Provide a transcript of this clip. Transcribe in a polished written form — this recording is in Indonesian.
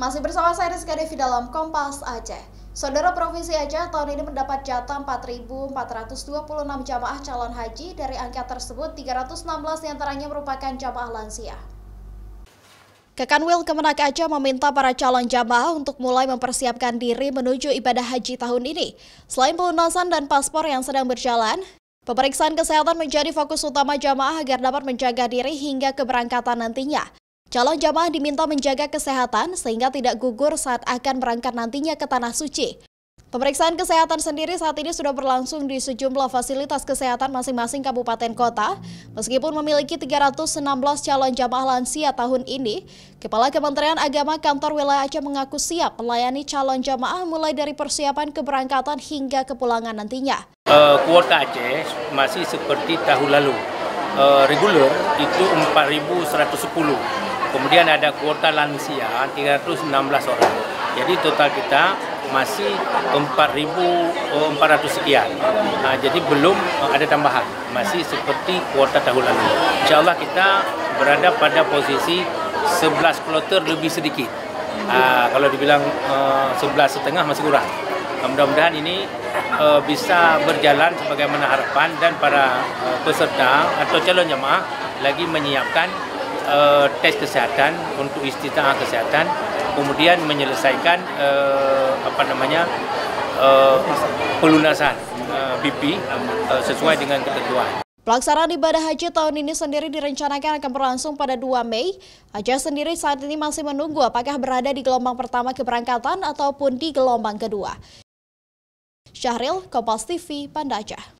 Masih bersama saya Rizka Devi dalam Kompas Aceh. Saudara Provinsi Aceh tahun ini mendapat jatah 4.426 jamaah calon haji. Dari angka tersebut, 316 diantaranya merupakan jamaah lansia. Kekanwil Kemenak Aceh meminta para calon jamaah untuk mulai mempersiapkan diri menuju ibadah haji tahun ini. Selain pelunasan dan paspor yang sedang berjalan, pemeriksaan kesehatan menjadi fokus utama jamaah agar dapat menjaga diri hingga keberangkatan nantinya. Calon jamaah diminta menjaga kesehatan sehingga tidak gugur saat akan berangkat nantinya ke Tanah Suci. Pemeriksaan kesehatan sendiri saat ini sudah berlangsung di sejumlah fasilitas kesehatan masing-masing kabupaten kota. Meskipun memiliki 316 calon jamaah lansia tahun ini, Kepala Kementerian Agama Kantor Wilayah Aceh mengaku siap melayani calon jamaah mulai dari persiapan keberangkatan hingga kepulangan nantinya. Kuota Aceh masih seperti tahun lalu. Reguler itu 4.110. Kemudian ada kuota lansia 316 orang. Jadi total kita masih 4.400 sekian. Jadi belum ada tambahan, masih seperti kuota tahun lalu. Insya Allah kita berada pada posisi 11 kloter lebih sedikit. Kalau dibilang 11,5 masih kurang. Mudah-mudahan ini bisa berjalan sebagaimana harapan dan para peserta atau calon jemaah lagi menyiapkan tes kesehatan untuk istitaah kesehatan, kemudian menyelesaikan pelunasan BP sesuai dengan ketentuan. Pelaksanaan ibadah haji tahun ini sendiri direncanakan akan berlangsung pada 2 Mei. Aceh sendiri saat ini masih menunggu apakah berada di gelombang pertama keberangkatan ataupun di gelombang kedua. Syahril, Kompas TV, Banda Aceh.